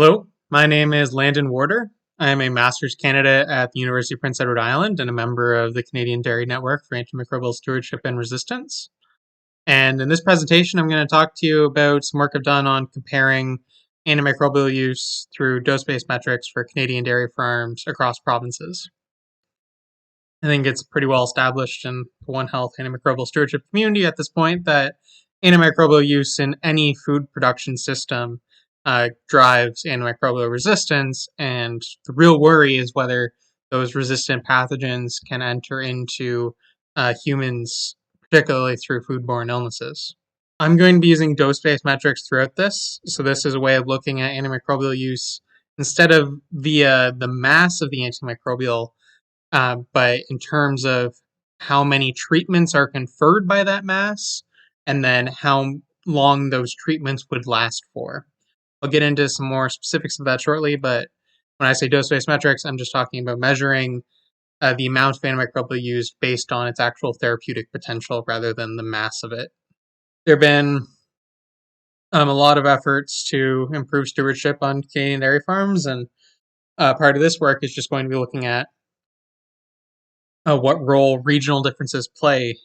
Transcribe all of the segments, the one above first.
Hello, my name is Landon Warder. I am a master's candidate at the University of Prince Edward Island and a member of the Canadian Dairy Network for Antimicrobial Stewardship and Resistance. And in this presentation, I'm going to talk to you about some work I've done on comparing antimicrobial use through dose-based metrics for Canadian dairy farms across provinces. I think it's pretty well established in the One Health antimicrobial stewardship community at this point that antimicrobial use in any food production system drives antimicrobial resistance, and the real worry is whether those resistant pathogens can enter into humans, particularly through foodborne illnesses. I'm going to be using dose-based metrics throughout this, so this is a way of looking at antimicrobial use instead of via the mass of the antimicrobial, but in terms of how many treatments are conferred by that mass, and then how long those treatments would last for. I'll get into some more specifics of that shortly, but when I say dose-based metrics, I'm just talking about measuring the amount of antimicrobial used based on its actual therapeutic potential rather than the mass of it. There have been a lot of efforts to improve stewardship on Canadian dairy farms, and part of this work is just going to be looking at what role regional differences play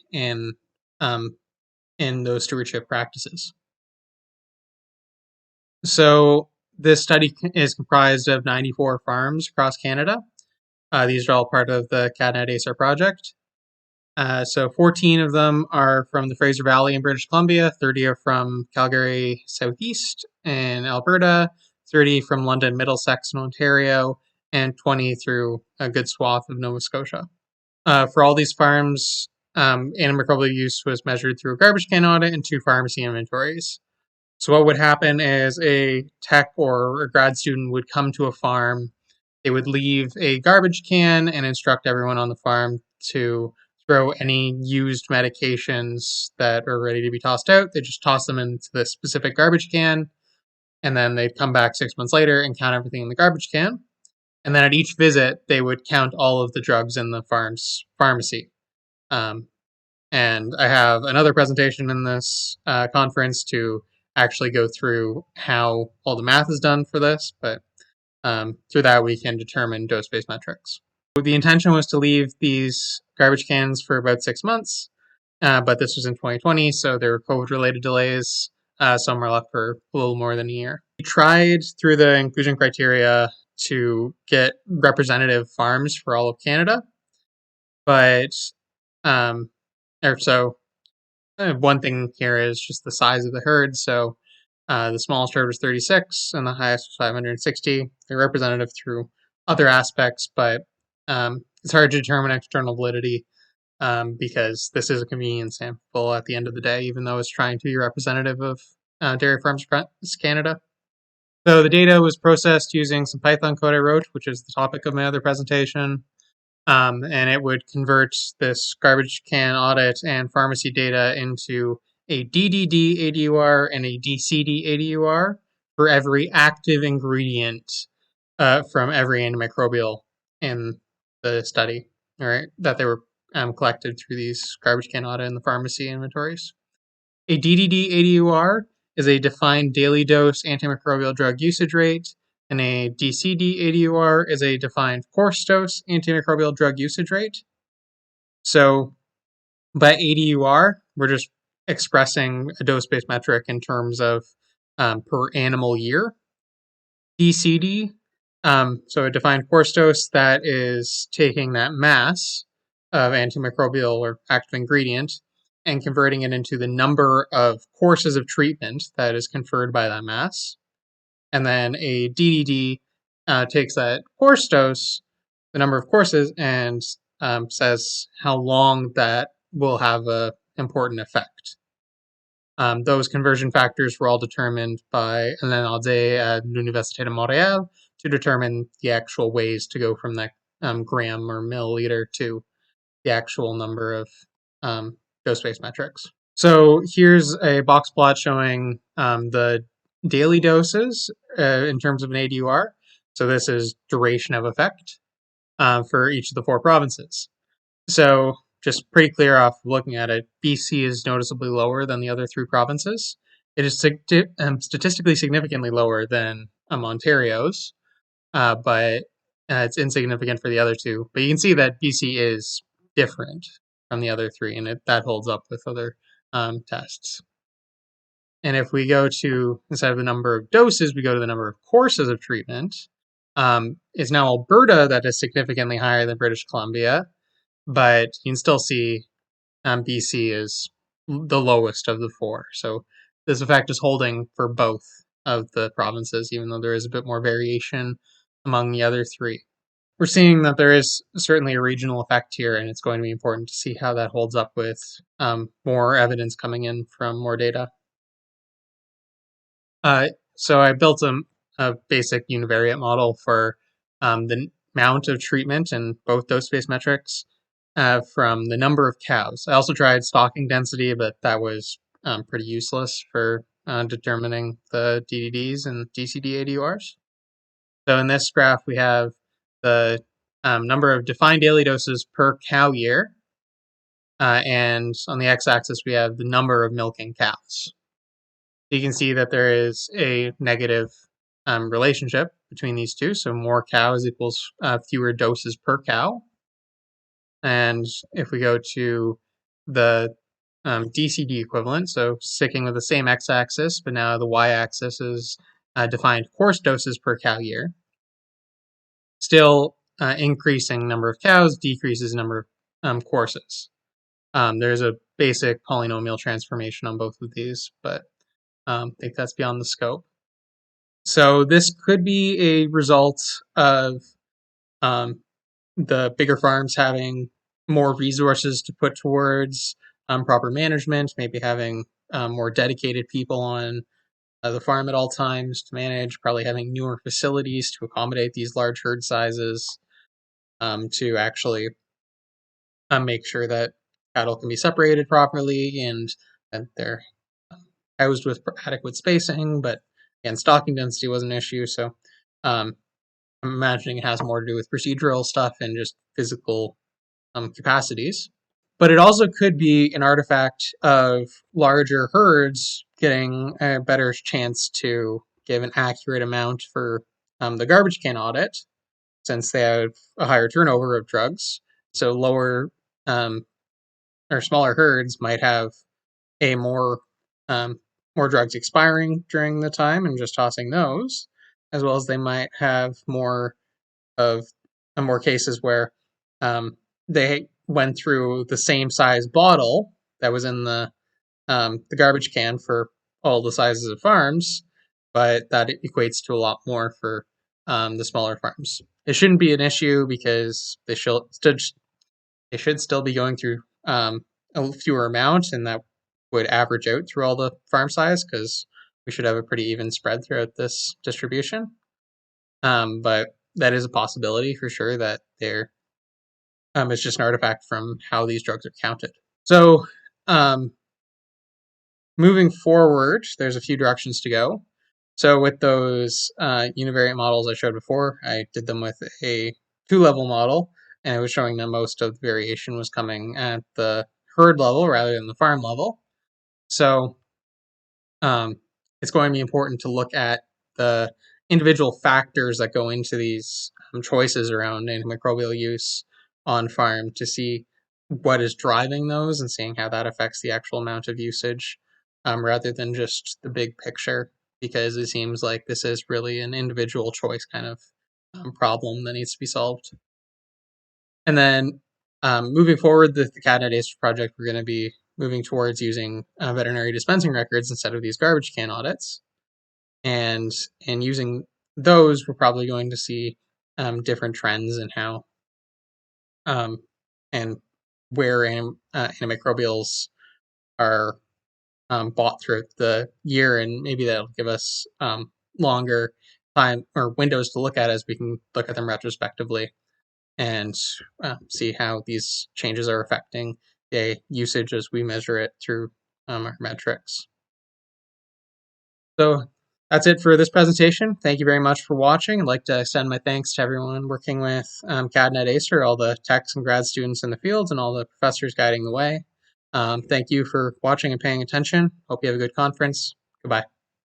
um, in those stewardship practices. So this study is comprised of 94 farms across Canada. These are all part of the CADNet ACER project. So 14 of them are from the Fraser Valley in British Columbia, 30 are from Calgary Southeast in Alberta, 30 from London Middlesex in Ontario, and 20 through a good swath of Nova Scotia. For all these farms, antimicrobial use was measured through a garbage can audit and 2 pharmacy inventories. So what would happen is a tech or a grad student would come to a farm, they would leave a garbage can and instruct everyone on the farm to throw any used medications that are ready to be tossed out. They just toss them into the specific garbage can, and then they'd come back 6 months later and count everything in the garbage can. And then at each visit, they would count all of the drugs in the farm's pharmacy. Um, and I have another presentation in this conference to actually go through how all the math is done for this, but through that we can determine dose-based metrics. The intention was to leave these garbage cans for about 6 months, but this was in 2020, so there were COVID-related delays. Some were left for a little more than a year. We tried through the inclusion criteria to get representative farms for all of Canada, but one thing here is just the size of the herd. So the smallest herd was 36 and the highest was 560. They're representative through other aspects, but it's hard to determine external validity because this is a convenience sample at the end of the day, even though it's trying to be representative of dairy farms across Canada. So the data was processed using some Python code I wrote, which is the topic of my other presentation. And it would convert this garbage can audit and pharmacy data into a DDD ADUR and a DCD ADUR for every active ingredient from every antimicrobial in the study, right, that they were collected through these garbage can audit and the pharmacy inventories. A DDD ADUR is a defined daily dose antimicrobial drug usage rate, and a DCD ADUR is a defined course dose antimicrobial drug usage rate. So by ADUR, we're just expressing a dose-based metric in terms of per animal year. DCD, so a defined course dose, that is taking that mass of antimicrobial or active ingredient and converting it into the number of courses of treatment that is conferred by that mass. And then a DDD takes that course dose, the number of courses, and says how long that will have an important effect. Those conversion factors were all determined by Alain Audet at l'Université de Montréal to determine the actual ways to go from that gram or milliliter to the actual number of dose-based metrics. So here's a box plot showing the daily doses in terms of an ADUR. So this is duration of effect for each of the 4 provinces. So just pretty clear off looking at it, BC is noticeably lower than the other 3 provinces. It is statistically significantly lower than Ontario's, but it's insignificant for the other two. But you can see that BC is different from the other three, and that holds up with other tests. And if we go to, instead of the number of doses, we go to the number of courses of treatment, it's now Alberta that is significantly higher than British Columbia, but you can still see BC is the lowest of the four. So this effect is holding for both of the provinces, even though there is a bit more variation among the other three. We're seeing that there is certainly a regional effect here, and it's going to be important to see how that holds up with more evidence coming in from more data. So I built a basic univariate model for the amount of treatment in both dose-based metrics from the number of cows. I also tried stocking density, but that was pretty useless for determining the DDDs and DCD ADURs. So in this graph, we have the number of defined daily doses per cow year, and on the x-axis, we have the number of milking cows. You can see that there is a negative relationship between these two. So more cows equals fewer doses per cow. And if we go to the DCD equivalent, so sticking with the same x-axis, but now the y-axis is defined course doses per cow year. Still increasing number of cows decreases number of courses. There's a basic polynomial transformation on both of these, but I think that's beyond the scope. So this could be a result of the bigger farms having more resources to put towards proper management, maybe having more dedicated people on the farm at all times to manage, probably having newer facilities to accommodate these large herd sizes, to actually make sure that cattle can be separated properly and that they're housed with adequate spacing. But again, stocking density was an issue, so I'm imagining it has more to do with procedural stuff and just physical capacities. But it also could be an artifact of larger herds getting a better chance to give an accurate amount for the garbage can audit, since they have a higher turnover of drugs. So lower or smaller herds might have a more drugs expiring during the time and just tossing those, as well as they might have more cases where they went through the same size bottle that was in the garbage can for all the sizes of farms, but that equates to a lot more for the smaller farms. It shouldn't be an issue because they should still be going through a fewer amount, and that would average out through all the farm size because we should have a pretty even spread throughout this distribution. But that is a possibility for sure that it's just an artifact from how these drugs are counted. So moving forward, there's a few directions to go. So with those univariate models I showed before, I did them with a 2-level model, and it was showing that most of the variation was coming at the herd level rather than the farm level. So it's going to be important to look at the individual factors that go into these choices around antimicrobial use on farm to see what is driving those and seeing how that affects the actual amount of usage, rather than just the big picture, because it seems like this is really an individual choice kind of problem that needs to be solved. And then moving forward, the CADNet ADUR project, we're going to be moving towards using veterinary dispensing records instead of these garbage can audits. And using those, we're probably going to see different trends in how and where antimicrobials are bought throughout the year, and maybe that'll give us longer time or windows to look at as we can look at them retrospectively and see how these changes are affecting the usage as we measure it through our metrics. So that's it for this presentation. Thank you very much for watching. I'd like to extend my thanks to everyone working with CADNet ADUR, all the techs and grad students in the fields, and all the professors guiding the way. Thank you for watching and paying attention. Hope you have a good conference. Goodbye.